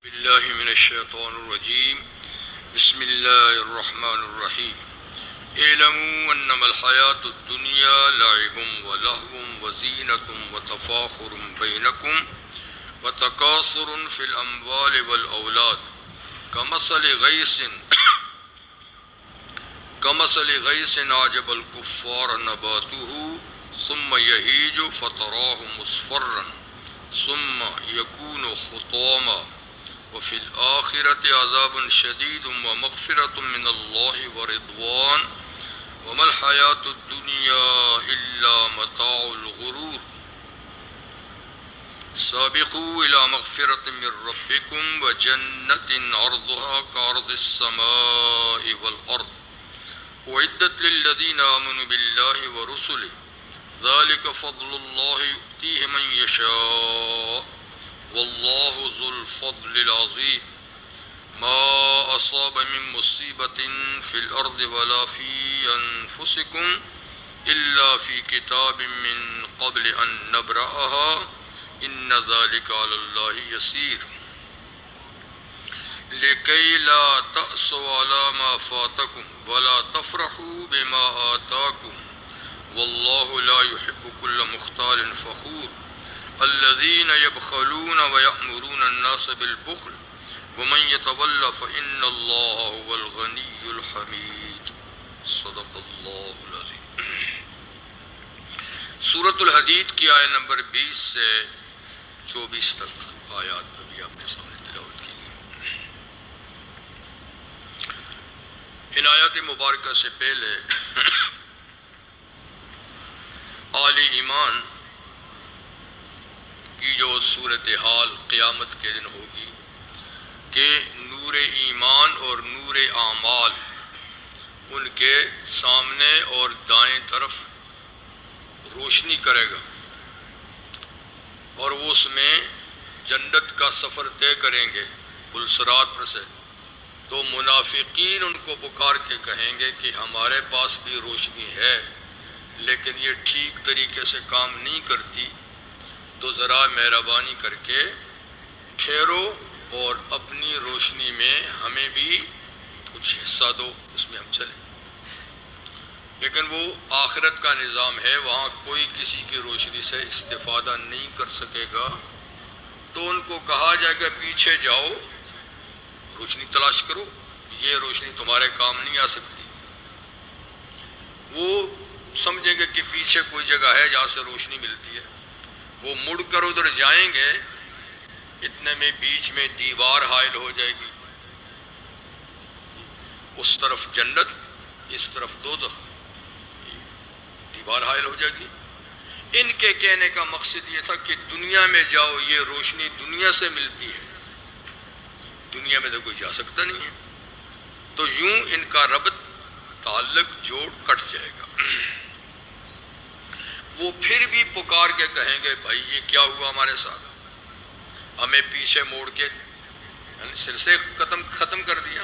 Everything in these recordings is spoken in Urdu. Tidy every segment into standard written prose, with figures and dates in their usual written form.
باللہ من الشیطان الرجیم بسم اللہ الرحمن الرحیم اعلموا انما الحیاة الدنیا لعب ولہو وزینۃ وتفاخر بینکم وتکاثر فی الاموال والاولاد کمثل غیث اعجب الکفار نباتہ ثم یہیج فتراہ مصفرا ثم یکون حطاما وفي الآخرة عذاب شديد ومغفرة من الله ورضوان وما الحياة الدنيا إلا متاع الغرور سابقوا إلى مغفرة من ربكم وجنة عرضها كعرض السماء والأرض أعدت للذين آمنوا بالله ورسله ذلك فضل الله يؤتيه من يشاء واللہ ذو الفضل العظیم ما اصاب من مصیبت فی الارض ولا فی انفسکم الا فی کتاب من قبل ان نبرأها ان ذلک علی اللہ یسیر لکی لا تأسوا علی ما فاتکم ولا تفرحوا بما آتاکم واللہ لا يحب كل مختال فخور الذين يبخلون ويأمرون الناس بالبخل ومن يتول فإن الله هو الغني الحميد صدق اللہ العظیم۔ سورۃ الحدید کی آیت نمبر 20 سے 24 تک آیات ابھی آپ کے سامنے تلاوت کی گئی۔ ان آیات مبارکہ سے پہلے آل ایمان کی جو صورتحال قیامت کے دن ہوگی کہ نور ایمان اور نور اعمال ان کے سامنے اور دائیں طرف روشنی کرے گا اور وہ اس میں جنت کا سفر طے کریں گے پلسرات پر سے، تو منافقین ان کو پکار کے کہیں گے کہ ہمارے پاس بھی روشنی ہے لیکن یہ ٹھیک طریقے سے کام نہیں کرتی، تو ذرا مہربانی کر کے ٹھہرو اور اپنی روشنی میں ہمیں بھی کچھ حصہ دو، اس میں ہم چلیں۔ لیکن وہ آخرت کا نظام ہے، وہاں کوئی کسی کی روشنی سے استفادہ نہیں کر سکے گا، تو ان کو کہا جائے گا پیچھے جاؤ، روشنی تلاش کرو، یہ روشنی تمہارے کام نہیں آ سکتی۔ وہ سمجھیں گے کہ پیچھے کوئی جگہ ہے جہاں سے روشنی ملتی ہے، وہ مڑ کر ادھر جائیں گے، اتنے میں بیچ میں دیوار حائل ہو جائے گی، اس طرف جنت اس طرف دوزخ، دیوار حائل ہو جائے گی۔ ان کے کہنے کا مقصد یہ تھا کہ دنیا میں جاؤ، یہ روشنی دنیا سے ملتی ہے، دنیا میں تو کوئی جا سکتا نہیں ہے، تو یوں ان کا ربط تعلق جوڑ کٹ جائے گا۔ وہ پھر بھی پکار کے کہیں گے بھائی یہ کیا ہوا ہمارے ساتھ، ہمیں پیچھے موڑ کے سلسلے ختم کر دیا،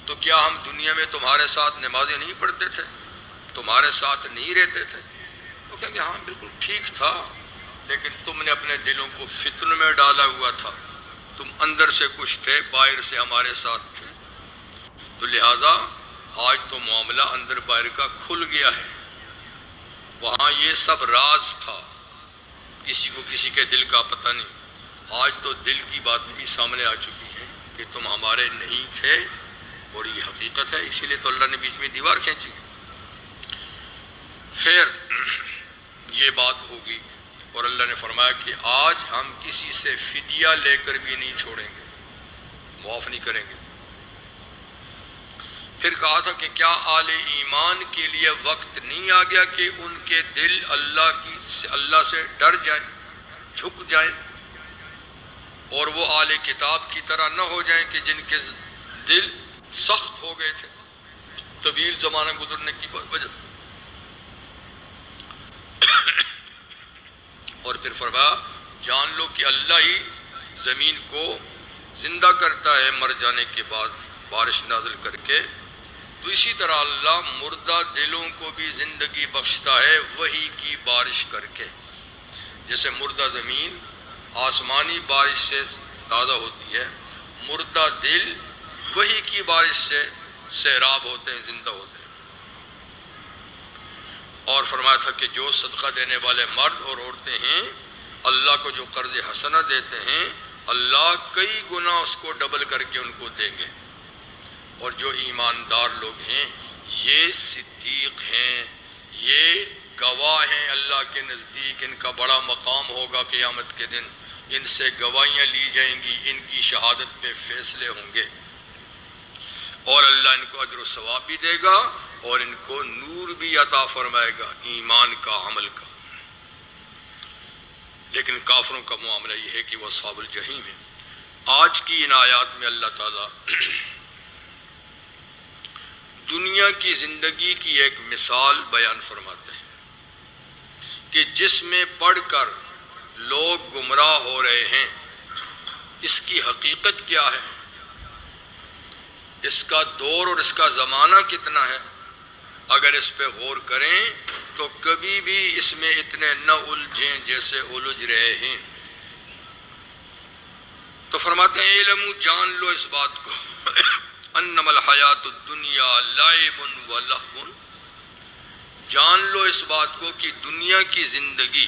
تو کیا ہم دنیا میں تمہارے ساتھ نمازیں نہیں پڑھتے تھے، تمہارے ساتھ نہیں رہتے تھے؟ تو کہیں گے ہاں بالکل ٹھیک تھا، لیکن تم نے اپنے دلوں کو فتن میں ڈالا ہوا تھا، تم اندر سے کچھ تھے، باہر سے ہمارے ساتھ تھے، تو لہٰذا آج تو معاملہ اندر باہر کا کھل گیا ہے، وہاں یہ سب راز تھا، کسی کو کسی کے دل کا پتہ نہیں، آج تو دل کی باتیں بھی سامنے آ چکی ہیں کہ تم ہمارے نہیں تھے اور یہ حقیقت ہے، اسی لیے تو اللہ نے بیچ میں دیوار کھینچی۔ خیر، یہ بات ہوگی اور اللہ نے فرمایا کہ آج ہم کسی سے فدیہ لے کر بھی نہیں چھوڑیں گے، معاف نہیں کریں گے۔ پھر کہا تھا کہ کیا آل ایمان کے لیے وقت نہیں آ گیا کہ ان کے دل اللہ سے ڈر جائیں، جھک جائیں، اور وہ آل کتاب کی طرح نہ ہو جائیں کہ جن کے دل سخت ہو گئے تھے طویل زمانہ گزرنے کی وجہ۔ اور پھر فرمایا جان لو کہ اللہ ہی زمین کو زندہ کرتا ہے مر جانے کے بعد بارش نازل کر کے، تو اسی طرح اللہ مردہ دلوں کو بھی زندگی بخشتا ہے وحی کی بارش کر کے۔ جیسے مردہ زمین آسمانی بارش سے تازہ ہوتی ہے، مردہ دل وحی کی بارش سے سیراب ہوتے ہیں، زندہ ہوتے ہیں۔ اور فرمایا تھا کہ جو صدقہ دینے والے مرد اور عورتیں ہیں، اللہ کو جو قرض حسنہ دیتے ہیں، اللہ کئی گنا اس کو ڈبل کر کے ان کو دیں گے۔ اور جو ایماندار لوگ ہیں، یہ صدیق ہیں، یہ گواہ ہیں اللہ کے نزدیک، ان کا بڑا مقام ہوگا قیامت کے دن، ان سے گواہیاں لی جائیں گی، ان کی شہادت پہ فیصلے ہوں گے، اور اللہ ان کو اجر و ثواب بھی دے گا اور ان کو نور بھی عطا فرمائے گا ایمان کا، عمل کا۔ لیکن کافروں کا معاملہ یہ ہے کہ وہ اصحاب الجحیم ہے۔ آج کی ان آیات میں اللہ تعالیٰ دنیا کی زندگی کی ایک مثال بیان فرماتے ہیں کہ جس میں پڑھ کر لوگ گمراہ ہو رہے ہیں، اس کی حقیقت کیا ہے، اس کا دور اور اس کا زمانہ کتنا ہے۔ اگر اس پہ غور کریں تو کبھی بھی اس میں اتنے نہ الجھیں جیسے الجھ رہے ہیں۔ تو فرماتے ہیں علمو، جان لو اس بات کو، انما الحیات الدنیا لعب و لہو، جان لو اس بات کو کہ دنیا کی زندگی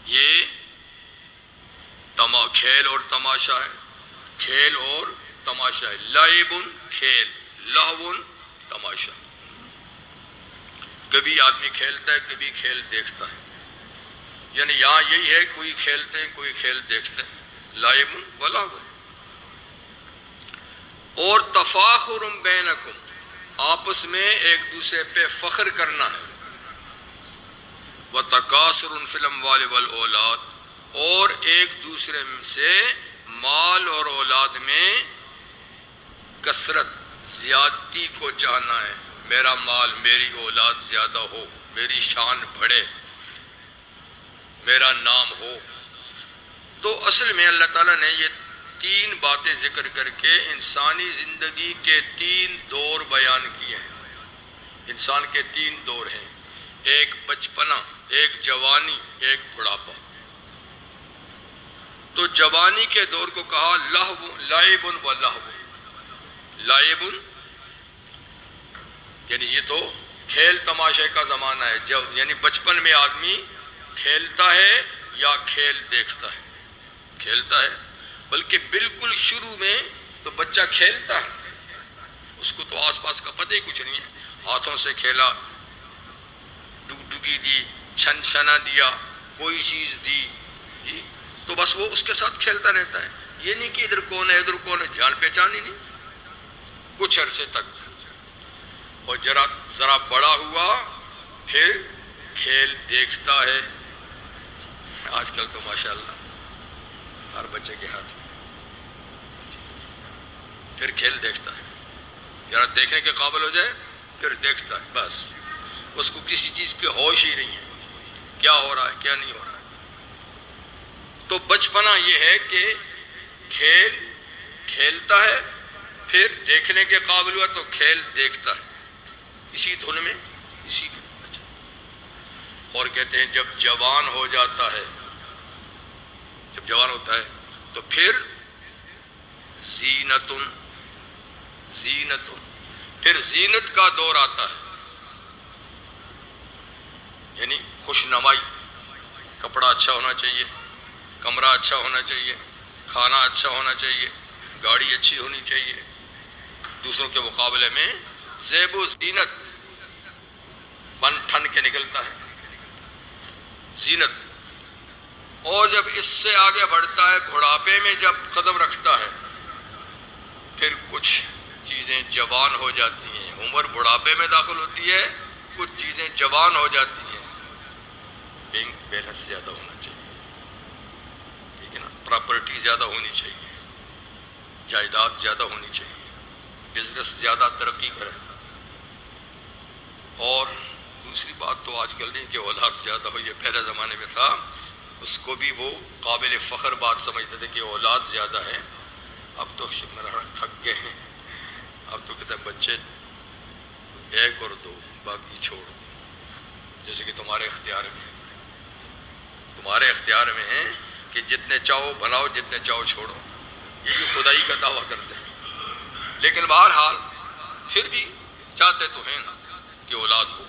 یہ کھیل اور تماشا ہے، کھیل اور تماشا ہے، لعب کھیل، لہو تماشا۔ کبھی آدمی کھیلتا ہے، کبھی کھیل دیکھتا ہے، یعنی یہاں یہی ہے، کوئی کھیلتے ہیں، کوئی کھیل دیکھتے ہیں، لعب و لہو۔ اور تفاخر بینکم، آپس میں ایک دوسرے پہ فخر کرنا ہے، وتکاثر فی الاموال والاولاد، اور ایک دوسرے سے مال اور اولاد میں کثرت، زیادتی کو چاہنا ہے، میرا مال، میری اولاد زیادہ ہو، میری شان بڑھے، میرا نام ہو۔ تو اصل میں اللہ تعالیٰ نے یہ تین باتیں ذکر کر کے انسانی زندگی کے تین دور بیان کیے ہیں۔ انسان کے تین دور ہیں، ایک بچپنا، ایک جوانی، ایک بڑھاپا۔ تو جوانی کے دور کو کہا لعب و لہو، لعب یعنی یہ تو کھیل تماشے کا زمانہ ہے، یعنی بچپن میں آدمی کھیلتا ہے یا کھیل دیکھتا ہے، کھیلتا ہے، بلکہ بالکل شروع میں تو بچہ کھیلتا ہے، اس کو تو آس پاس کا پتہ ہی کچھ نہیں ہے، ہاتھوں سے کھیلا، ڈگڈگی دی، چھن چھنا دیا، کوئی چیز دی، تو بس وہ اس کے ساتھ کھیلتا رہتا ہے، یہ نہیں کہ ادھر کون ہے ادھر کون ہے، جان پہچان ہی نہیں کچھ عرصے تک۔ اور ذرا بڑا ہوا پھر کھیل دیکھتا ہے، آج کل تو ماشاءاللہ ہر بچے کے ہاتھ میں، پھر کھیل دیکھتا ہے، ذرا دیکھنے کے قابل ہو جائے پھر دیکھتا ہے، بس اس کو کسی چیز کی ہوش ہی نہیں ہے، کیا ہو رہا ہے کیا نہیں ہو رہا ہے۔ تو بچپنا یہ ہے کہ کھیل کھیلتا ہے، پھر دیکھنے کے قابل ہوا تو کھیل دیکھتا ہے، اسی دھن میں، اسی کے بچہ۔ اور کہتے ہیں جب جوان ہو جاتا ہے، جب جوان ہوتا ہے تو پھر زینتن، پھر زینت کا دور آتا ہے، یعنی خوش نمائی، کپڑا اچھا ہونا چاہیے، کمرہ اچھا ہونا چاہیے، کھانا اچھا ہونا چاہیے، گاڑی اچھی ہونی چاہیے، دوسروں کے مقابلے میں زیب و زینت بن ٹھن کے نکلتا ہے، زینت۔ اور جب اس سے آگے بڑھتا ہے، بڑھاپے میں جب قدم رکھتا ہے، پھر کچھ چیزیں جوان ہو جاتی ہیں، عمر بڑھاپے میں داخل ہوتی ہے، کچھ چیزیں جوان ہو جاتی ہیں، بینک بیلنس زیادہ ہونا چاہیے، ٹھیک ہے نا، پراپرٹی زیادہ ہونی چاہیے، جائیداد زیادہ ہونی چاہیے، بزنس زیادہ ترقی کرے۔ اور دوسری بات تو آج کل نہیں کہ اولاد زیادہ ہو، یہ پہلے زمانے میں تھا، اس کو بھی وہ قابل فخر بات سمجھتے تھے کہ اولاد زیادہ ہے۔ اب تو تھک گئے ہیں، اب تو کہتے ہیں بچے ایک اور دو، باقی چھوڑ دو، جیسے کہ تمہارے اختیار میں ہیں، کہ جتنے چاہو بھلاؤ جتنے چاہو چھوڑو، یہ بھی خدائی کا دعویٰ کرتے ہیں، لیکن بہرحال پھر بھی چاہتے تو ہیں نا کہ اولاد ہو۔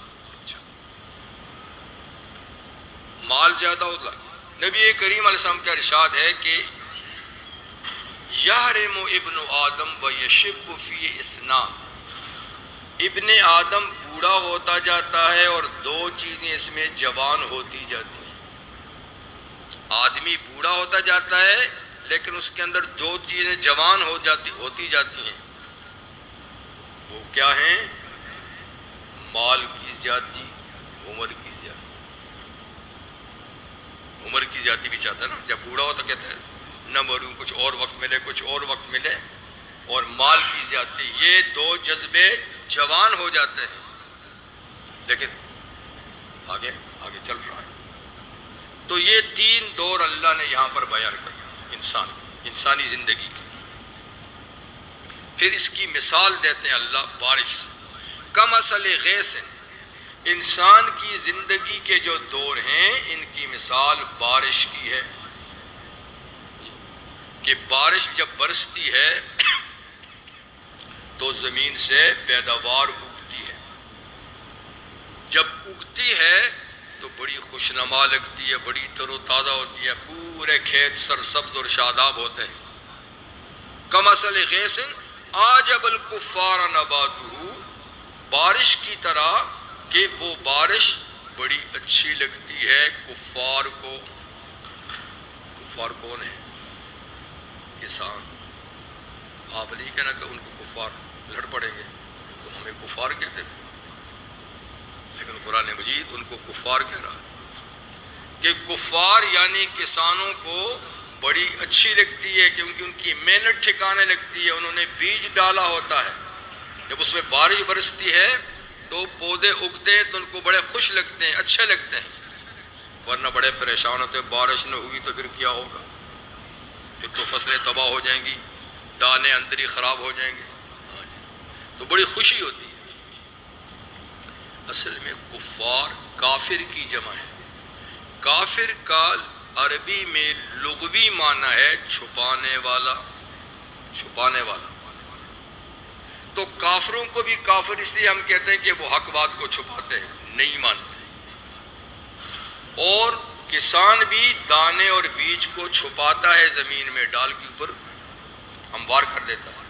مال زیادہ ہوتا، نبی کریم علیہ السلام کا ارشاد ہے کہ یحرم ابن آدم و یشب فی اثنا، ابن آدم بوڑھا ہوتا جاتا ہے اور دو چیزیں اس میں جوان ہوتی جاتی ہیں۔ آدمی بوڑھا ہوتا جاتا ہے لیکن اس کے اندر دو چیزیں جوان ہوتی جاتی ہیں، وہ کیا ہیں؟ مال کی زیادتی، عمر کی زیادتی۔ عمر کی زیادتی بھی چاہتا ہے نا، جب بوڑھا ہوتا کہتا ہے نہ مروں، کچھ اور وقت ملے، کچھ اور وقت ملے، اور مال کی زیادتی، یہ دو جذبے جوان ہو جاتے ہیں، لیکن آگے چل رہا ہے۔ تو یہ تین دور اللہ نے یہاں پر بیان کیا انسانی زندگی کی۔ پھر اس کی مثال دیتے ہیں اللہ بارش سے، کمثل غیث، انسان کی زندگی کے جو دور ہیں ان کی مثال بارش کی ہے، کہ بارش جب برستی ہے تو زمین سے پیداوار اگتی ہے، جب اگتی ہے تو بڑی خوشنما لگتی ہے، بڑی تر و تازہ ہوتی ہے، پورے کھیت سرسبز اور شاداب ہوتے ہیں۔ کمثل غیث اعجب الکفار نباتہ، بارش کی طرح کہ وہ بارش بڑی اچھی لگتی ہے کفار کو۔ کفار کون ہے؟ کسان۔ آپ نہیں کہنا کہ ان کو کفار لڑ پڑیں گے، تم ہمیں کفار کہتے ہیں، لیکن قرآن مجید ان کو کفار کہہ رہا ہے کہ کفار یعنی کسانوں کو بڑی اچھی لگتی ہے، کیونکہ ان کی محنت ٹھکانے لگتی ہے، انہوں نے بیج ڈالا ہوتا ہے، جب اس میں بارش برستی ہے تو پودے اگتے ہیں تو ان کو بڑے خوش لگتے ہیں، اچھے لگتے ہیں، ورنہ بڑے پریشان ہوتے ہیں، بارش نہ ہوئی تو پھر کیا ہوگا، پھر تو فصلیں تباہ ہو جائیں گی، دانے اندر ہی خراب ہو جائیں گے، تو بڑی خوشی ہوتی ہے۔ اصل میں کفار کافر کی جمع ہے، کافر کا عربی میں لغوی معنی ہے چھپانے والا، چھپانے والا۔ تو کافروں کو بھی کافر اس لیے ہم کہتے ہیں کہ وہ حق بات کو چھپاتے ہیں، نہیں مانتے، اور کسان بھی دانے اور بیج کو چھپاتا ہے، زمین میں ڈال کے اوپر ہموار کر دیتا ہے،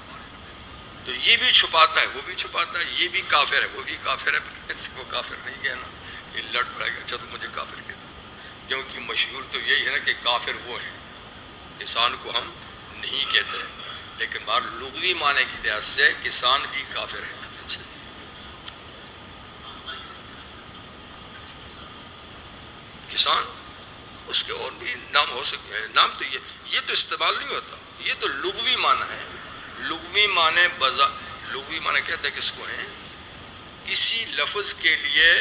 تو یہ بھی چھپاتا ہے، وہ بھی چھپاتا ہے، یہ بھی کافر ہے، وہ بھی کافر ہے، اس کو کافر نہیں کہنا، یہ لڑ پڑے گا، اچھا تو مجھے کافر کہتا، کیونکہ مشہور تو یہی ہے نا کہ کافر وہ ہیں، کسان کو ہم نہیں کہتے، لیکن بار لغوی معنی کے لحاظ سے کسان بھی کافر ہے۔ اچھا، کسان اس کے اور بھی نام ہو سکتے ہیں، نام تو یہ تو استعمال نہیں ہوتا، یہ تو لغوی معنی ہے۔ لغوی معنی لغوی معنی کہتے ہیں کس کو ہیں؟ کسی لفظ کے لیے،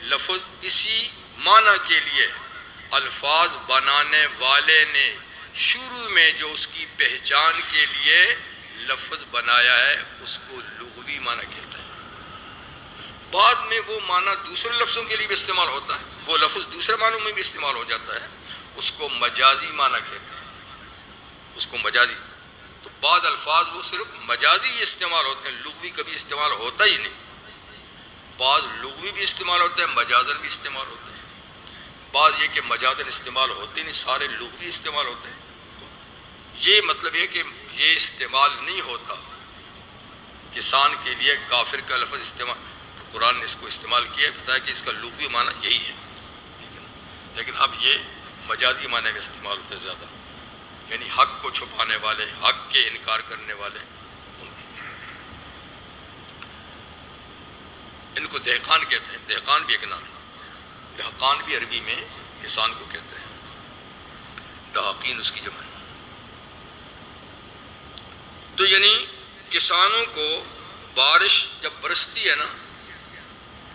لفظ اسی معنی کے لیے الفاظ بنانے والے نے شروع میں جو اس کی پہچان کے لیے لفظ بنایا ہے اس کو لغوی معنی کہتا ہے، بعد میں وہ معنی دوسرے لفظوں کے لیے بھی استعمال ہوتا ہے، وہ لفظ دوسرے معنوں میں بھی استعمال ہو جاتا ہے، اس کو مجازی معنی کہتے ہیں، اس کو مجازی۔ تو بعض الفاظ وہ صرف مجازی استعمال ہوتے ہیں، لغوی کبھی استعمال ہوتا ہی نہیں، بعض لغوی بھی استعمال ہوتے ہیں، مجازن بھی استعمال ہوتے ہیں، بعض یہ کہ مجازن استعمال ہوتے نہیں، سارے لغوی استعمال ہوتے ہیں۔ یہ مطلب یہ کہ یہ استعمال نہیں ہوتا کسان کے لیے کافر کا لفظ استعمال، تو قرآن نے اس کو استعمال کیا ہے، بتایا کہ اس کا لغوی معنی یہی ہے، لیکن اب یہ مجازی معنی میں استعمال ہوتے زیادہ، یعنی حق کو چھپانے والے، حق کے انکار کرنے والے، ان کو دہقان کہتے ہیں، دہقان بھی ایک نام ہے، دہقان بھی عربی میں کسان کو کہتے ہیں، دہاقین اس کی جمع ہے۔ تو یعنی کسانوں کو بارش جب برستی ہے نا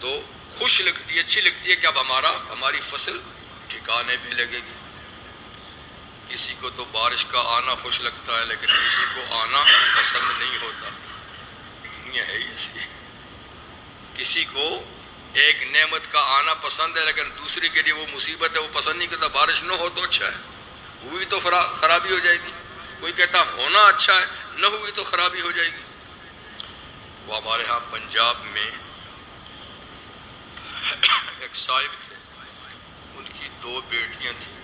تو خوش لگتی ہے، اچھی لگتی ہے کہ اب ہماری فصل ٹھکانے پہ لگے گی۔ کسی کو تو بارش کا آنا خوش لگتا ہے لیکن کسی کو آنا پسند نہیں ہوتا، دنیا ہے ہی ایسی، کسی کو ایک نعمت کا آنا پسند ہے لیکن دوسرے کے لیے وہ مصیبت ہے، وہ پسند نہیں کرتا، بارش نہ ہو تو اچھا ہے، ہوئی تو خرابی ہو جائے گی، کوئی کہتا ہونا اچھا ہے، نہ ہوئی تو خرابی ہو جائے گی۔ وہ ہمارے ہاں پنجاب میں ایک صاحب تھے، ان کی 2 بیٹیاں تھیں،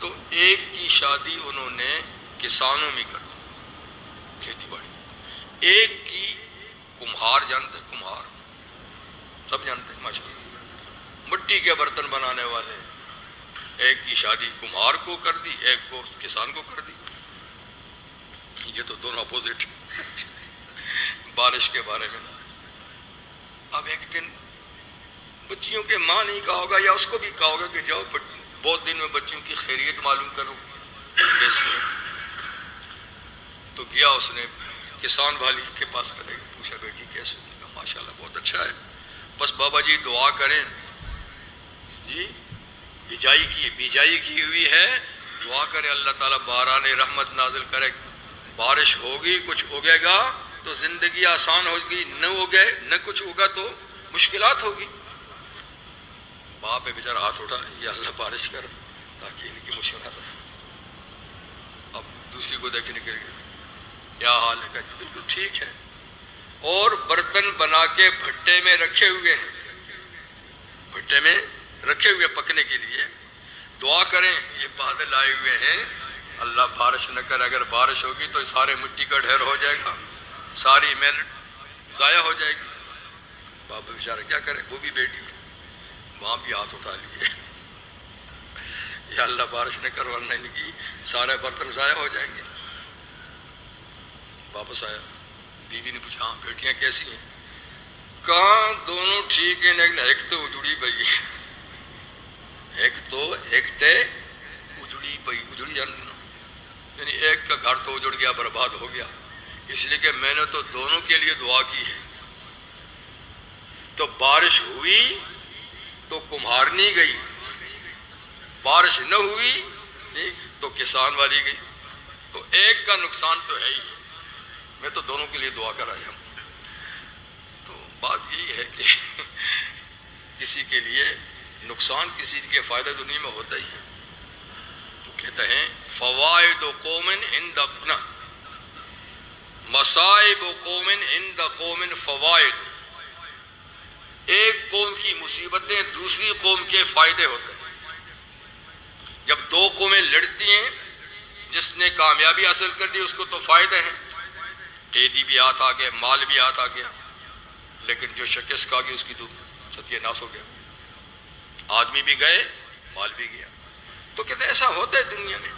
تو ایک کی شادی انہوں نے کسانوں میں کر دی، کھیتی باڑی، ایک کی کمہار، جانتے کمہار، سب جانتے ہیں ماشاء اللہ، مٹی کے برتن بنانے والے، ایک کی شادی کمہار کو کر دی، ایک کو کسان کو کر دی۔ یہ تو دونوں اپوزٹ بارش کے بارے میں۔ اب ایک دن بچیوں کے ماں نہیں کہا ہوگا یا اس کو بھی کہا ہوگا کہ جاؤ بہت دن میں بچیوں کی خیریت معلوم کرو کیسی ہے، تو گیا اس نے کسان والی کے پاس کرے پوچھا بیٹی کیسے؟ ماشاء اللہ بہت اچھا ہے، بس بابا جی دعا کریں، جی بیجائی کی ہوئی ہے، دعا کرے اللہ تعالیٰ باران رحمت نازل کرے، بارش ہوگی، کچھ اگے گا تو زندگی آسان ہوگی، نہ اگے نہ کچھ ہوگا تو مشکلات ہوگی۔ باپ بیچارہ ہاتھ اٹھا، یا اللہ بارش کر تاکہ ان کی مشکلات۔ اب دوسری کو دیکھنے کے لیے کیا حال ہے، کہا بالکل ٹھیک ہے، اور برتن بنا کے بھٹے میں رکھے ہوئے ہیں، بھٹے میں رکھے ہوئے پکنے کے لیے، دعا کریں یہ بادل آئے ہوئے ہیں، اللہ بارش نہ کرے، اگر بارش ہوگی تو سارے مٹی کا ڈھیر ہو جائے گا، ساری محنت ضائع ہو جائے گی۔ بابا بیچارہ کیا کرے، وہ بھی بیٹی ہے، وہاں بھی ہاتھ اٹھا لیے، یا اللہ بارش نہ کر ورنہ ان کی سارے برتن ضائع ہو جائیں گے۔ واپس آیا، بیوی نے پوچھا ہاں بیٹیاں کیسی ہیں؟ کہاں دونوں ٹھیک ہیں، لیکن ایک تو اجڑی پئی، ایک تے اجڑی پئی، اجڑی جاننا یعنی ایک کا گھر تو اجڑ گیا، برباد ہو گیا، اس لیے کہ میں نے تو دونوں کے لیے دعا کی ہے۔ تو بارش ہوئی تو کمہارنی گئی، بارش نہ ہوئی تو کسان والی گئی، تو ایک کا نقصان تو ہے ہی، میں تو دونوں کے لیے دعا کرایا ہوں۔ تو بات یہی ہے کہ کسی کے لیے نقصان، کسی کے فائدہ دنیا میں ہوتا ہی ہے۔ کہتے ہیں فوائد قوم عند مصائب قوم عند قوم فوائد، ایک قوم کی مصیبتیں دوسری قوم کے فائدے ہوتے ہیں۔ جب 2 قومیں لڑتی ہیں، جس نے کامیابی حاصل کر دی اس کو تو فائدے ہیں، قیدی بھی ہاتھ آ گیا، مال بھی ہاتھ آ گیا، لیکن جو شکست کھا گئی اس کی تو ستیہ ناش ہو گیا، آدمی بھی گئے، مال بھی گیا۔ تو کہتے ہیں ایسا ہوتا ہے دنیا میں،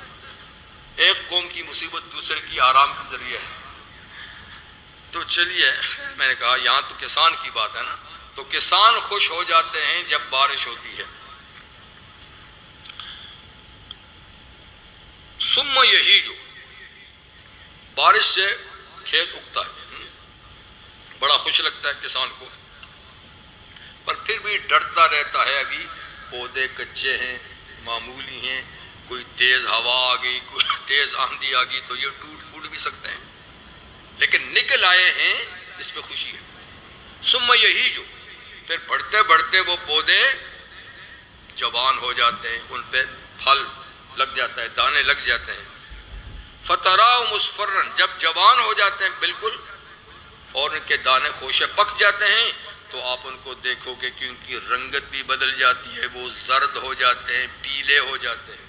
ایک قوم کی مصیبت دوسرے کی آرام کا ذریعہ ہے۔ تو چلیے، میں نے کہا یہاں تو کسان کی بات ہے نا، تو کسان خوش ہو جاتے ہیں جب بارش ہوتی ہے۔ ثم یہیج، بارش سے کھیت اگتا ہے، بڑا خوش لگتا ہے کسان کو، پر پھر بھی ڈرتا رہتا ہے، ابھی پودے کچے ہیں، معمولی ہیں، کوئی تیز ہوا آ گئی، کوئی تیز آندھی آ گئی تو یہ ٹوٹ بھی سکتے ہیں، لیکن نکل آئے ہیں اس پہ خوشی ہے۔ ثم یہیج، پھر بڑھتے بڑھتے وہ پودے جوان ہو جاتے ہیں، ان پہ پھل لگ جاتا ہے، دانے لگ جاتے ہیں۔ فتراء مصفرا، جب جوان ہو جاتے ہیں بالکل اور ان کے دانے خوشے پک جاتے ہیں، تو آپ ان کو دیکھو گے کہ ان کی رنگت بھی بدل جاتی ہے، وہ زرد ہو جاتے ہیں، پیلے ہو جاتے ہیں،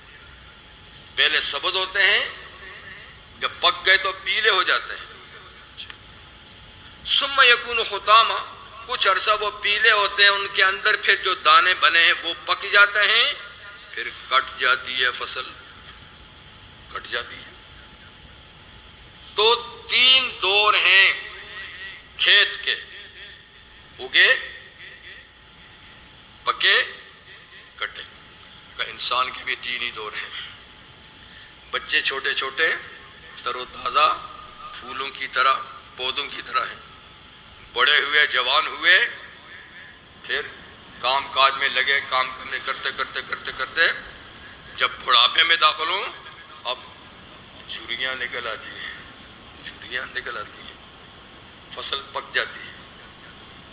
پہلے سبز ہوتے ہیں، جب پک گئے تو پیلے ہو جاتے ہیں۔ ثم یکون حطاما، کچھ عرصہ وہ پیلے ہوتے ہیں، ان کے اندر پھر جو دانے بنے ہیں وہ پک جاتے ہیں، پھر کٹ جاتی ہے، فصل کٹ جاتی ہے۔ تو 3 دور ہیں کھیت کے، اگے، پکے، کٹے، کا انسان کے بھی 3 ہی دور ہیں۔ بچے چھوٹے چھوٹے تر و تازہ پھولوں کی طرح، پودوں کی طرح ہیں، بڑے ہوئے، جوان ہوئے، پھر کام کاج میں لگے، کام کرتے کرتے کرتے کرتے جب بڑھاپے میں داخل ہوں، اب جھریاں نکل آتی ہیں، جھریاں نکل آتی ہیں، فصل پک جاتی ہے،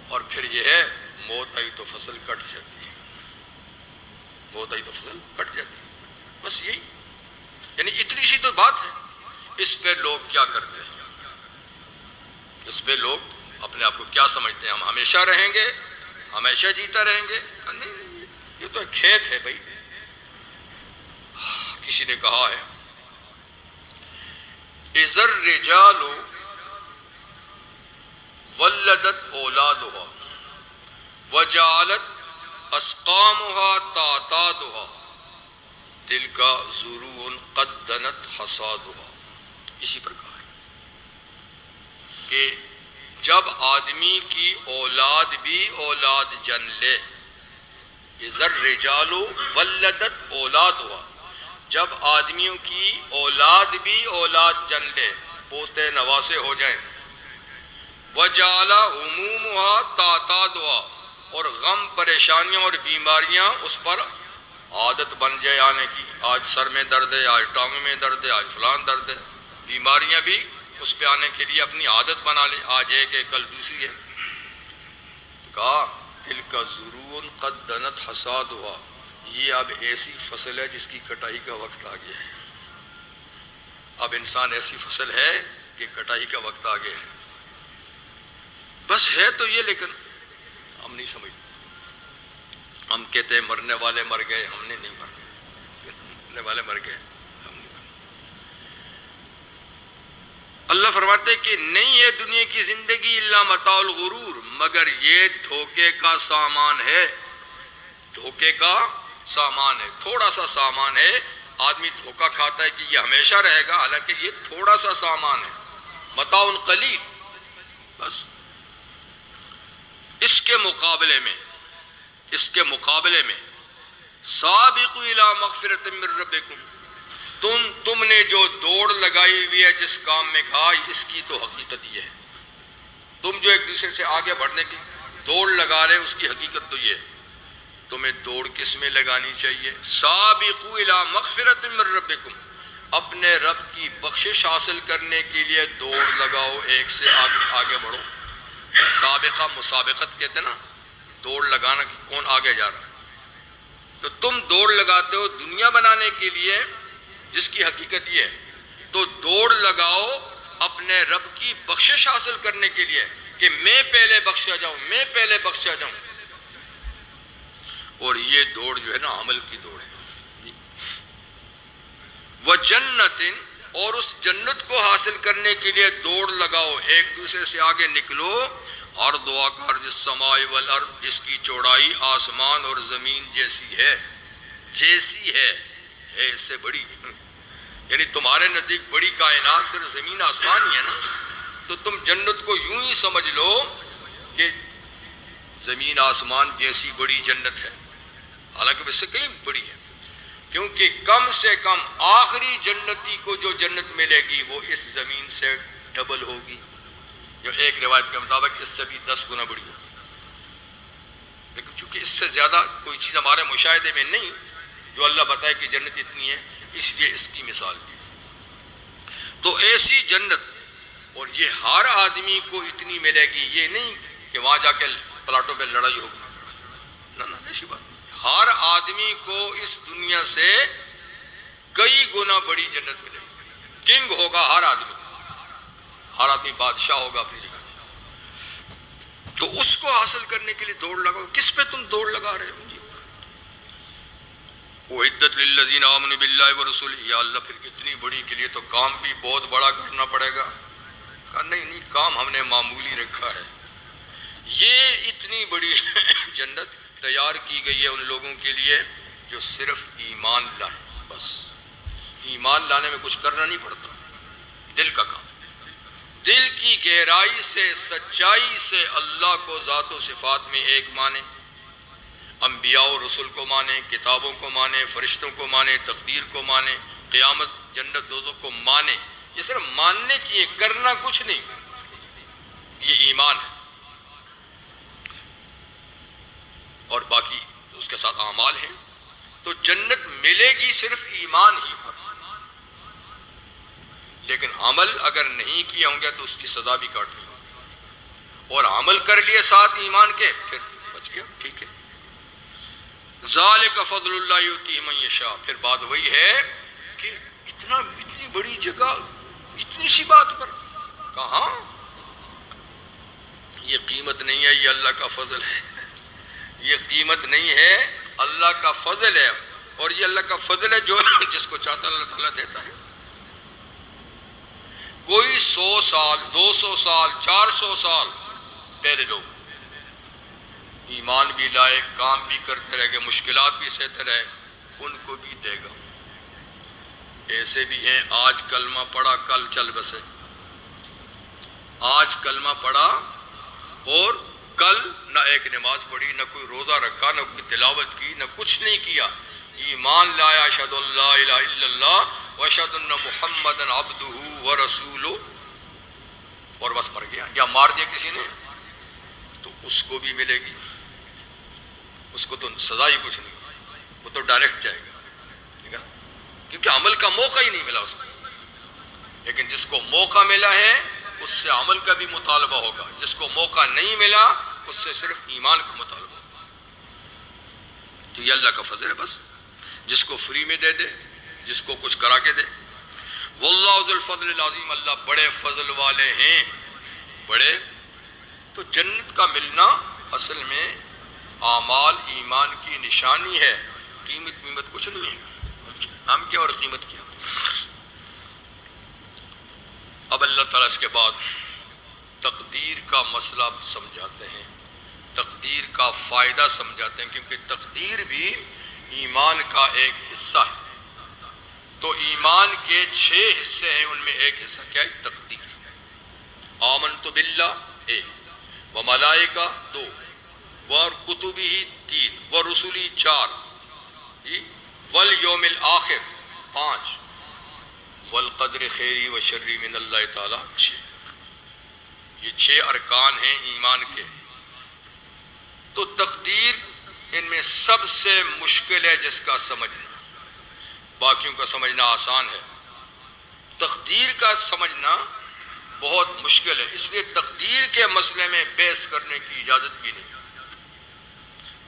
اور پھر یہ ہے موت آئی تو فصل کٹ جاتی ہے، موت آئی تو فصل کٹ جاتی ہے، بس یہی یعنی اتنی سی تو بات ہے، اس پہ لوگ کیا کرتے ہیں؟ اس پہ لوگ اپنے آپ کو کیا سمجھتے ہیں؟ ہم ہمیشہ رہیں گے، ہمیشہ جیتا رہیں گے؟ نہیں، یہ تو ایک کھیت ہے بھائی۔ کسی نے کہا ہے اذا الرجال ولدت اولادها وجعلت اسقامها تعتادها تلك زروع قد دنت حصادها، اسی پر کہا ہے کہ جب آدمی کی اولاد بھی اولاد جن لے، اذا الرجال ولدت اولادها، جب آدمیوں کی اولاد بھی اولاد جن لے، پوتے نواسے ہو جائیں، وجعل همومها تعتادها، اور غم پریشانیاں اور بیماریاں اس پر عادت بن جائے آنے کی، آج سر میں درد ہے، آج ٹانگوں میں درد ہے، آج فلان درد ہے، بیماریاں بھی اس پہ آنے کے لیے اپنی عادت بنا لے، آج ایک ہے کل دوسری ہے۔ کہا تلک زروع قد دنت حصادها، یہ اب ایسی فصل ہے جس کی کٹائی کا وقت آ گیا ہے۔ اب انسان ایسی فصل ہے کہ کٹائی کا وقت آ گیا ہے۔ بس ہے تو یہ، لیکن ہم نہیں سمجھتے۔ ہم کہتے ہیں مرنے والے مر گئے، ہم نے نہیں مرنے، مرنے والے مر گئے، ہم نہیں مرنے۔ اللہ فرماتے کہ نہیں ہے دنیا کی زندگی الا متاع الغرور، مگر یہ دھوکے کا سامان ہے، دھوکے کا سامان ہے، تھوڑا سا سامان ہے۔ آدمی دھوکا کھاتا ہے کہ یہ ہمیشہ رہے گا، حالانکہ یہ تھوڑا سا سامان ہے، متاع قلیل، بس۔ اس کے مقابلے میں سابقوا الی مغفرۃ من ربکم، تم نے جو دوڑ لگائی ہوئی ہے جس کام میں، کہا اس کی تو حقیقت یہ ہے، تم جو ایک دوسرے سے آگے بڑھنے کی دوڑ لگا رہے، اس کی حقیقت تو یہ ہے۔ تمہیں دوڑ کس میں لگانی چاہیے؟ سابقوا الی مغفرۃ من ربکم، اپنے رب کی بخشش حاصل کرنے کے لیے دوڑ لگاؤ، ایک سے آگے بڑھو۔ سابقہ مسابقت کہتے ہیں نا، دوڑ لگانا کہ کون آگے جا رہا ہے۔ تو تم دوڑ لگاتے ہو دنیا بنانے کے لیے جس کی حقیقت یہ ہے، تو دوڑ لگاؤ اپنے رب کی بخشش حاصل کرنے کے لیے کہ میں پہلے بخشا جاؤں، میں پہلے بخشا جاؤں۔ اور یہ دوڑ جو ہے نا عمل کی دوڑ ہے۔ وَجَنَّةٍ، اور اس جنت کو حاصل کرنے کے لیے دوڑ لگاؤ، ایک دوسرے سے آگے نکلو۔ عرضها كعرض السماء والارض، جس کی چوڑائی آسمان اور زمین جیسی ہے، اس سے بڑی، یعنی تمہارے نزدیک بڑی کائنات صرف زمین آسمان ہی ہے نا، تو تم جنت کو یوں ہی سمجھ لو کہ زمین آسمان جیسی بڑی جنت ہے، حالانکہ اس سے کہیں بڑی ہے، کیونکہ کم سے کم آخری جنتی کو جو جنت ملے گی وہ اس زمین سے ڈبل ہوگی، جو ایک روایت کے مطابق اس سے بھی 10 گنا بڑی ہوگی۔ لیکن چونکہ اس سے زیادہ کوئی چیز ہمارے مشاہدے میں نہیں جو اللہ بتائے کہ جنت اتنی ہے، اس لیے اس کی مثال دی۔ تو ایسی جنت، اور یہ ہر آدمی کو اتنی ملے گی، یہ نہیں کہ وہاں جا کے پلاٹوں پہ لڑائی ہوگی، نہ ایسی بات، ہر آدمی کو اس دنیا سے کئی گنا بڑی جنت ملے گی۔ کنگ ہوگا ہر آدمی بادشاہ ہوگا اپنی جگہ، تو اس کو حاصل کرنے کے لیے دوڑ لگاؤ۔ کس پہ تم دوڑ لگا رہے ہو جی؟ اعدت للذین آمنوا باللہ ورسولہ، یا اللہ پھر اتنی بڑی کے لیے تو کام بھی بہت بڑا کرنا پڑے گا۔ کہا نہیں، کام ہم نے معمولی رکھا ہے۔ یہ اتنی بڑی جنت تیار کی گئی ہے ان لوگوں کے لیے جو صرف ایمان لائیں، بس ایمان لانے میں کچھ کرنا نہیں پڑتا، دل کا کام، دل کی گہرائی سے، سچائی سے اللہ کو ذات و صفات میں ایک مانے، انبیاء و رسول کو مانے، کتابوں کو مانے، فرشتوں کو مانے، تقدیر کو مانے، قیامت، جنت، دوزخ کو مانے۔ یہ صرف ماننے کی ہے، کرنا کچھ نہیں، یہ ایمان ہے۔ اور باقی اس کے ساتھ اعمال ہیں۔ تو جنت ملے گی صرف ایمان ہی پر، لیکن عمل اگر نہیں کیے ہوں گے تو اس کی سزا بھی کاٹنی ہوگی، اور عمل کر لیے ساتھ ایمان کے پھر بچ گیا، ٹھیک ہے۔ ذالک فضل اللہ یؤتیہ من یشاء، پھر بات وہی ہے کہ اتنی بڑی جگہ اتنی سی بات پر، کہاں؟ یہ قیمت نہیں ہے، یہ اللہ کا فضل ہے. یہ قیمت نہیں ہے، اللہ کا فضل ہے. اور یہ اللہ کا فضل ہے جو جس کو چاہتا اللہ تعالیٰ دیتا ہے. کوئی 100 سال 200 سال 400 سال پہلے لوگ ایمان بھی لائے، کام بھی کرتے رہ گئے، مشکلات بھی سہتے رہے، ان کو بھی دے گا. ایسے بھی ہیں آج کلمہ پڑھا کل چل بسے، آج کلمہ پڑھا اور کل نہ ایک نماز پڑھی، نہ کوئی روزہ رکھا، نہ کوئی تلاوت کی، نہ کچھ نہیں کیا. ایمان لایا اشہد ان لا الہ الا اللہ واشہد ان محمدًا عبدہ ورسولہ، اور بس مر گیا. یا مار دیا کسی نے تو اس کو بھی ملے گی، اس کو تو سزا ہی کچھ نہیں، وہ تو ڈائریکٹ جائے گا، ٹھیک ہے نا، کیونکہ عمل کا موقع ہی نہیں ملا اس کو. لیکن جس کو موقع ملا ہے اس سے عمل کا بھی مطالبہ ہوگا، جس کو موقع نہیں ملا اس سے صرف ایمان کا مطالبہ ہوگا. تو یہ اللہ کا فضل ہے. بس جس کو فری میں دے دے، جس کو کچھ کرا کے دے. واللہ ذو الفضل العظیم، اللہ بڑے فضل والے ہیں، بڑے. تو جنت کا ملنا اصل میں اعمال ایمان کی نشانی ہے. قیمت کچھ نہیں ہے، ہم کیا اور قیمت کیا. اب اللہ تعالیٰ اس کے بعد تقدیر کا مسئلہ سمجھاتے ہیں، تقدیر کا فائدہ سمجھاتے ہیں، کیونکہ تقدیر بھی ایمان کا ایک حصہ ہے. تو ایمان کے 6 حصے ہیں، ان میں ایک حصہ کیا ہے؟ تقدیر. آمنت باللہ 1، وملائکہ 2، وکتبہ 3، ورسلہ 4، والیوم الآخر 5، والقدر خیری و شری من اللہ تعالیٰ 6. یہ 6 ارکان ہیں ایمان کے. تو تقدیر ان میں سب سے مشکل ہے جس کا سمجھنا، باقیوں کا سمجھنا آسان ہے. تقدیر کا سمجھنا بہت مشکل ہے، اس لیے تقدیر کے مسئلے میں بحث کرنے کی اجازت بھی نہیں.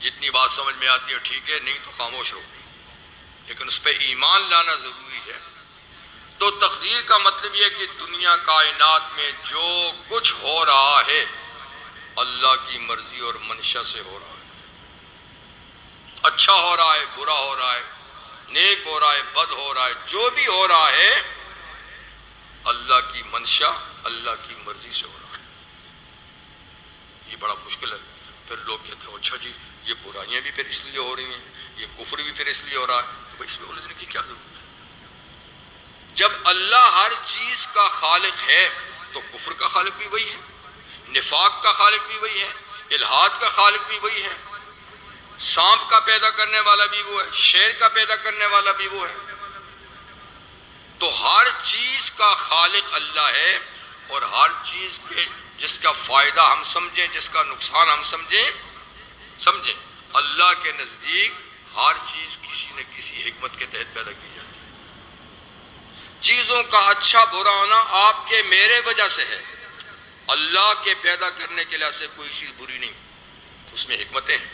جتنی بات سمجھ میں آتی ہے ٹھیک ہے، نہیں تو خاموش رہو، لیکن اس پہ ایمان لانا ضروری ہے. تو تقدیر کا مطلب یہ ہے کہ دنیا کائنات میں جو کچھ ہو رہا ہے اللہ کی مرضی اور منشا سے ہو رہا ہے. اچھا ہو رہا ہے، برا ہو رہا ہے، نیک ہو رہا ہے، بد ہو رہا ہے، جو بھی ہو رہا ہے اللہ کی منشا اللہ کی مرضی سے ہو رہا ہے. یہ بڑا مشکل ہے. پھر لوگ کہتے ہیں اچھا جی یہ برائیاں بھی پھر اس لیے ہو رہی ہیں، یہ کفر بھی پھر اس لیے ہو رہا ہے. تو اس میں الجھنے کی کیا ضرورت ہے؟ جب اللہ ہر چیز کا خالق ہے تو کفر کا خالق بھی وہی ہے، نفاق کا خالق بھی وہی ہے، الحاد کا خالق بھی وہی ہے، سانپ کا پیدا کرنے والا بھی وہ ہے، شیر کا پیدا کرنے والا بھی وہ ہے. تو ہر چیز کا خالق اللہ ہے، اور ہر چیز کے جس کا فائدہ ہم سمجھیں، جس کا نقصان ہم سمجھیں، اللہ کے نزدیک ہر چیز کسی نہ کسی حکمت کے تحت پیدا کی جاتی ہے. چیزوں کا اچھا برا ہونا آپ کے میرے وجہ سے ہے، اللہ کے پیدا کرنے کے لحاظ سے کوئی چیز بری نہیں، اس میں حکمتیں ہیں.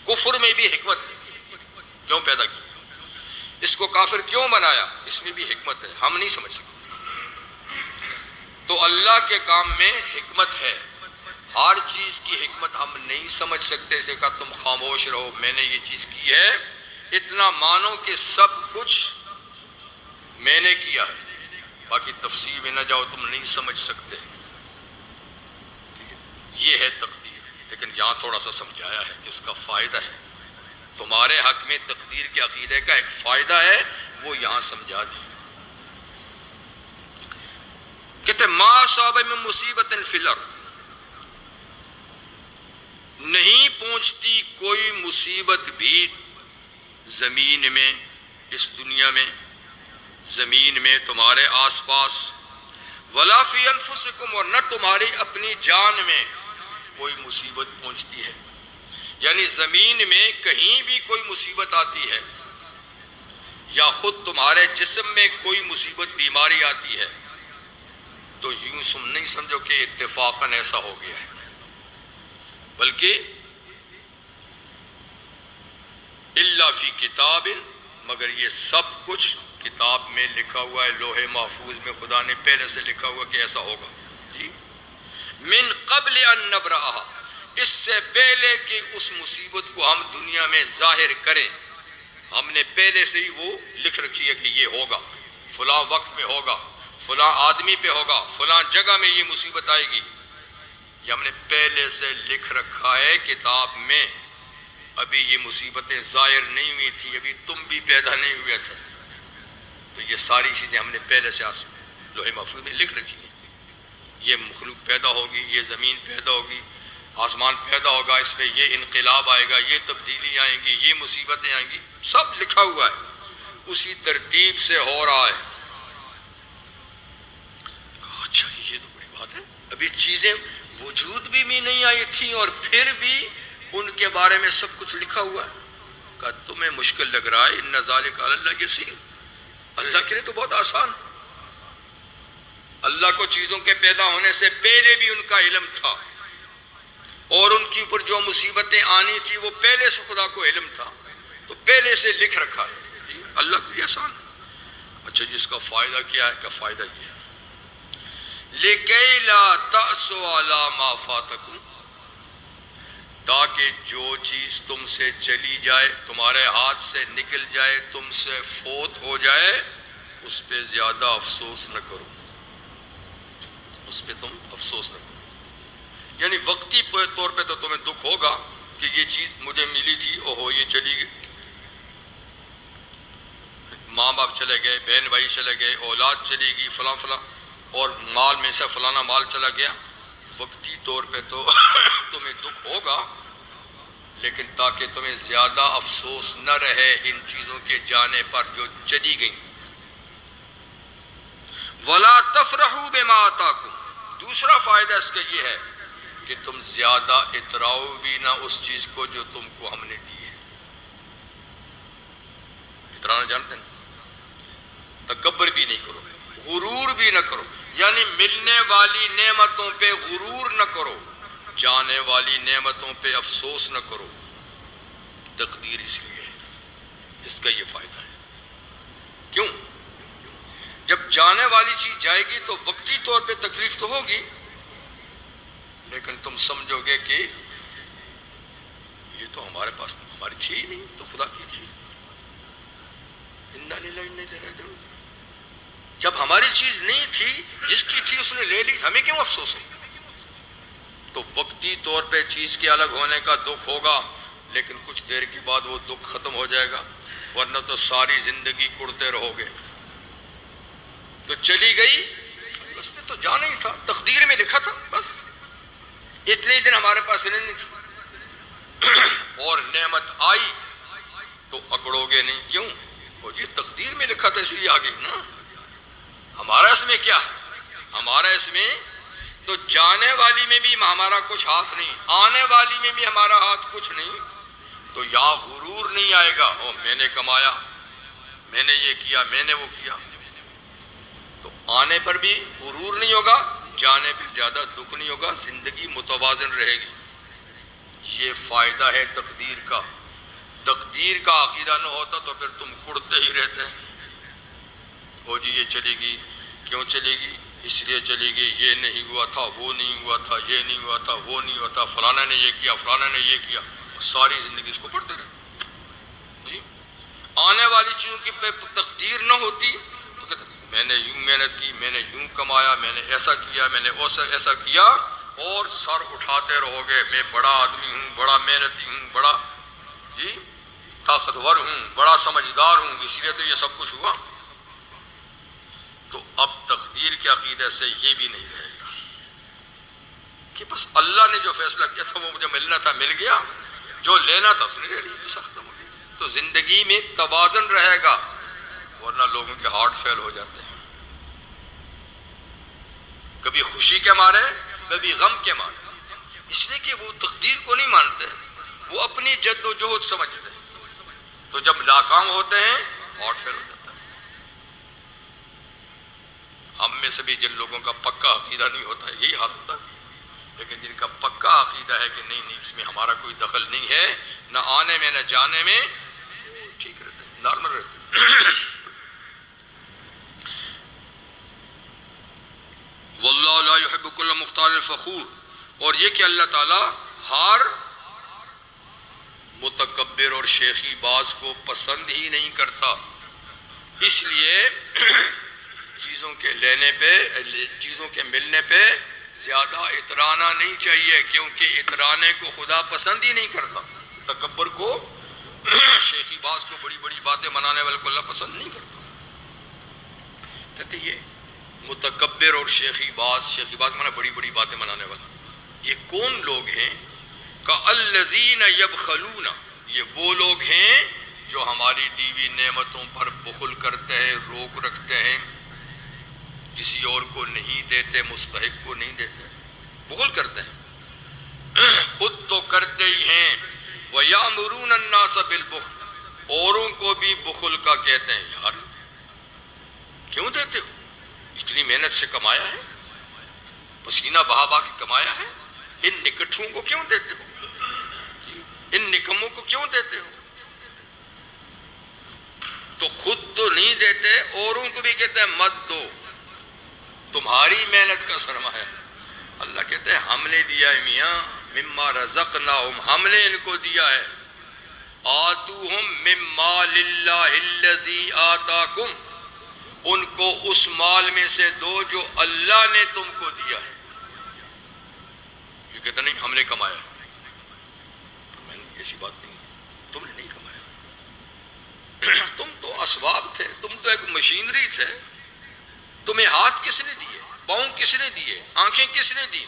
کفر میں بھی حکمت ہے، کیوں پیدا کی، اس کو کافر کیوں بنایا، اس میں بھی حکمت ہے، ہم نہیں سمجھ سکتے. تو اللہ کے کام میں حکمت ہے، ہر چیز کی حکمت ہم نہیں سمجھ سکتے. اسے کہا تم خاموش رہو، میں نے یہ چیز کی ہے، اتنا مانو کہ سب کچھ میں نے کیا ہے، باقی تفصیل میں نہ جاؤ، تم نہیں سمجھ سکتے. یہ ہے تقدیر. لیکن یہاں تھوڑا سا سمجھایا ہے کہ اس کا فائدہ ہے. تمہارے حق میں تقدیر کے عقیدے کا ایک فائدہ ہے، وہ یہاں سمجھا دیا. کہتے ما اصاب من مصیبت فی الارض، نہیں پہنچتی کوئی مصیبت بھی زمین میں، اس دنیا میں، زمین میں تمہارے آس پاس، ولا فی انفسکم، اور نہ تمہاری اپنی جان میں کوئی مصیبت پہنچتی ہے. یعنی زمین میں کہیں بھی کوئی مصیبت آتی ہے، یا خود تمہارے جسم میں کوئی مصیبت بیماری آتی ہے، تو یوں تم نہیں سمجھو کہ اتفاقاً ایسا ہو گیا ہے، بلکہ الا فی کتاب، مگر یہ سب کچھ کتاب میں لکھا ہوا ہے، لوح محفوظ میں خدا نے پہلے سے لکھا ہوا کہ ایسا ہوگا جی، من قبل ان نبرأہا، اس سے پہلے کہ اس مصیبت کو ہم دنیا میں ظاہر کریں، ہم نے پہلے سے ہی وہ لکھ رکھی ہے کہ یہ ہوگا، فلاں وقت میں ہوگا، فلاں آدمی پہ ہوگا، فلاں جگہ میں یہ مصیبت آئے گی، یہ ہم نے پہلے سے لکھ رکھا ہے کتاب میں۔ ابھی یہ مصیبتیں ظاہر نہیں ہوئی تھی، ابھی تم بھی پیدا نہیں ہوئے تھے، تو یہ ساری چیزیں ہم نے پہلے سے لوح محفوظ میں لکھ رکھی ہیں۔ یہ مخلوق پیدا ہوگی، یہ زمین پیدا ہوگی، آسمان پیدا ہوگا، اس میں یہ انقلاب آئے گا، یہ تبدیلی آئیں گی، یہ مصیبتیں آئیں گی، سب لکھا ہوا ہے، اسی ترتیب سے ہو رہا ہے۔ کہا اچھا یہ تو بڑی بات ہے، ابھی چیزیں وجود بھی نہیں آئی تھیں اور پھر بھی ان کے بارے میں سب کچھ لکھا ہوا ہے۔ کہا تمہیں مشکل لگ رہا ہے، ان ذالک علی اللہ یسیر، اللہ کے لیے تو بہت آسان، اللہ کو چیزوں کے پیدا ہونے سے پہلے بھی ان کا علم تھا، اور ان کے اوپر جو مصیبتیں آنی تھی وہ پہلے سے خدا کو علم تھا، تو پہلے سے لکھ رکھا ہے، اللہ کے لیے آسان۔ اچھا جس کا فائدہ کیا ہے؟ کا فائدہ یہ ہے لِكَيْ لَا تَأْسُوا عَلَى مَا فَاتَكُمْ، تاکہ جو چیز تم سے چلی جائے، تمہارے ہاتھ سے نکل جائے، تم سے فوت ہو جائے، اس پہ زیادہ افسوس نہ کرو، اس پہ تم افسوس نہ کرو، یعنی وقتی طور پہ تو تمہیں دکھ ہوگا کہ یہ چیز مجھے ملی تھی، اوہو یہ چلی گئی، ماں باپ چلے گئے، بہن بھائی چلے گئے، اولاد چلی گئی، فلاں فلاں، اور مال میں سے فلانا مال چلا گیا، وقتی طور پہ تو تمہیں دکھ ہوگا، لیکن تاکہ تمہیں زیادہ افسوس نہ رہے ان چیزوں کے جانے پر جو چلی گئیں۔ وَلَا تَفْرَحُوا بِمَا آتَاكُمْ، دوسرا فائدہ اس کا یہ ہے کہ تم زیادہ اتراؤ بھی نہ اس چیز کو جو تم کو ہم نے دی ہے۔ اترانا جانتے ہیں، تکبر بھی نہیں کرو، غرور بھی نہ کرو، یعنی ملنے والی نعمتوں پہ غرور نہ کرو، جانے والی نعمتوں پہ افسوس نہ کرو، تقدیر اس لیے ہے، اس کا یہ فائدہ ہے۔ کیوں؟ جب جانے والی چیز جائے گی تو وقتی طور پہ تکلیف تو ہوگی، لیکن تم سمجھو گے کہ یہ تو ہمارے پاس ہماری تھی ہی نہیں، تو خدا کی تھی، انا للہ وانا الیہ راجعون۔ جب ہماری چیز نہیں تھی، جس کی تھی اس نے لے لی، ہمیں کیوں افسوس ہو؟ تو وقتی طور پہ چیز کے الگ ہونے کا دکھ ہوگا، لیکن کچھ دیر کے بعد وہ دکھ ختم ہو جائے گا، ورنہ تو ساری زندگی کڑتے رہو گے۔ تو چلی گئی، اس نے تو جانا ہی تھا، تقدیر میں لکھا تھا، بس اتنے دن ہمارے پاس نہیں تھی، اور نعمت آئی تو اکڑو گے نہیں، کیوں؟ وہ جی تقدیر میں لکھا تھا اس لیے آ گئی نا، ہمارا اس میں کیا ہے؟ ہمارا اس میں تو جانے والی میں بھی ہمارا کچھ ہاتھ نہیں، آنے والی میں بھی ہمارا ہاتھ کچھ نہیں، تو یا غرور نہیں آئے گا، او میں نے کمایا، میں نے یہ کیا، میں نے وہ کیا، تو آنے پر بھی غرور نہیں ہوگا، جانے پہ زیادہ دکھ نہیں ہوگا، زندگی متوازن رہے گی۔ یہ فائدہ ہے تقدیر کا۔ تقدیر کا عقیدہ نہ ہوتا تو پھر تم کڑتے ہی رہتے ہیں، او جی یہ چلے گی، کیوں چلے گی؟ اس لیے چلی گئی، یہ نہیں ہوا تھا، وہ نہیں ہوا تھا، یہ نہیں ہوا تھا، وہ نہیں ہوا تھا، فلانا نے یہ کیا، فلانا نے یہ کیا، ساری زندگی اس کو پڑھتے رہے جی۔ آنے والی چیزوں کی تقدیر نہ ہوتی تو کہتے میں نے یوں محنت کی، میں نے یوں کمایا، میں نے ایسا کیا، میں نے ایسا کیا، اور سر اٹھاتے رہو گے، میں بڑا آدمی ہوں، بڑا محنتی ہوں، بڑا جی طاقتور ہوں، بڑا سمجھدار ہوں، اس لیے تو یہ سب کچھ ہوا۔ تو اب تقدیر کے عقیدے سے یہ بھی نہیں رہے گا کہ بس اللہ نے جو فیصلہ کیا تھا وہ مجھے ملنا تھا مل گیا، جو لینا تھا اس نے لے لیا، بس ختم ہو گیا۔ تو زندگی میں توازن رہے گا، ورنہ لوگوں کے ہارٹ فیل ہو جاتے ہیں، کبھی خوشی کے مارے، کبھی غم کے مارے، اس لیے کہ وہ تقدیر کو نہیں مانتے، وہ اپنی جد و جہد سمجھتے ہیں، تو جب ناکام ہوتے ہیں ہارٹ فیل ہو جاتا ہے۔ ہم میں سے بھی جن لوگوں کا پکا عقیدہ نہیں ہوتا ہے یہی حال ہوتا ہے، لیکن جن کا پکا عقیدہ ہے کہ نہیں اس میں ہمارا کوئی دخل نہیں ہے، نہ آنے میں نہ جانے میں، ٹھیک رہتے ہیں، نارمل رہتے ہیں۔ لا يحب كل مختال فخور، اور یہ کہ اللہ تعالیٰ ہر متکبر اور شیخی باز کو پسند ہی نہیں کرتا. اس لیے چیزوں کے لینے پہ، چیزوں کے ملنے پہ زیادہ اترانا نہیں چاہیے، کیونکہ اترانے کو خدا پسند ہی نہیں کرتا. تکبر کو، شیخی باز کو، بڑی بڑی باتیں منانے والے کو اللہ پسند نہیں کرتا. کہتے یہ متکبر اور شیخی باز مانا بڑی بڑی باتیں منانے والا، یہ کون لوگ ہیں؟ کالذین یبخلون، یہ وہ لوگ ہیں جو ہماری دی ہوئی نعمتوں پر بخل کرتے ہیں، روک رکھتے ہیں، کسی اور کو نہیں دیتے، مستحق کو نہیں دیتے، بخل کرتے ہیں. خود تو کرتے ہی ہیں. وَيَأْمُرُونَ النَّاسَ بِالْبُخْلِ، اوروں کو بھی بخل کا کہتے ہیں. یار کیوں دیتے ہو؟ اتنی محنت سے کمایا ہے، پسینہ بہا بہا کے کمایا ہے، ان نکٹھوں کو کیوں دیتے ہو؟ ان نکموں کو کیوں دیتے ہو؟ تو خود تو نہیں دیتے، اوروں کو بھی کہتے ہیں مت دو، تمہاری محنت کا سرمایہ. اللہ کہتے ہیں ہم نے دیا ہے میاں، مما رزقناہم، ہم نے ان کو دیا ہے. آتوہم من مال اللہ الذی آتاکم، ان کو اس مال میں سے دو جو اللہ نے تم کو دیا ہے. یہ کہتے نہیں ہم نے کمایا. میں نے ایسی بات نہیں، تم نے نہیں کمایا. تم تو اسباب تھے، تم تو ایک مشینری تھے. تمہیں ہاتھ کس نے دیے، پاؤں کس نے دیے، آنکھیں کس نے دی،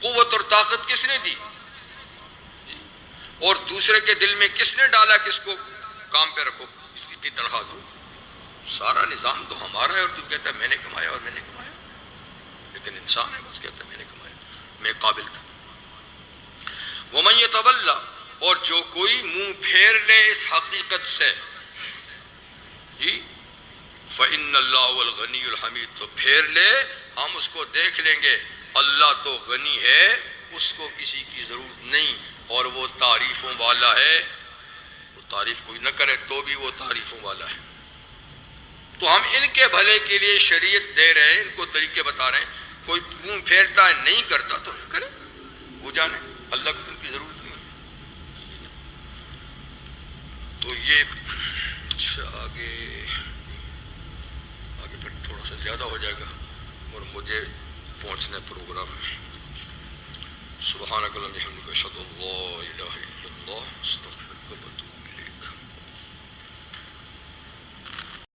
قوت اور طاقت کس نے دی، اور دوسرے کے دل میں کس نے ڈالا کہ اس کو کام پہ رکھو، اتنی تنخواہ دو. سارا نظام تو ہمارا ہے، اور تو کہتا ہے میں نے کمایا اور میں نے کمایا. لیکن انسان ہے، بس کہتا ہے میں نے کمایا، میں قابل تھا. وَمَن يَتَوَلَّ، اور جو کوئی منہ پھیر لے اس حقیقت سے، جی فَإِنَّ اللَّهُ الْغَنِيُّ الْحَمِيدُ، تو پھیر لے، ہم اس کو دیکھ لیں گے. اللہ تو غنی ہے، اس کو کسی کی ضرورت نہیں، اور وہ تعریفوں والا ہے. وہ تعریف کوئی نہ کرے تو بھی وہ تعریفوں والا ہے. تو ہم ان کے بھلے کے لیے شریعت دے رہے ہیں، ان کو طریقے بتا رہے ہیں. کوئی منہ پھیرتا ہے نہیں کرتا تو نہ کرے، وہ جانے اللہ کو ان کی ضرورت نہیں. تو یہ آگے پھر تھوڑا سا زیادہ ہو جائے گا اور مجھے پہنچنے پروگرام میں. سبحانک اللہم وبحمدک اشہد ان لا الہ الا اللہ استغفرک.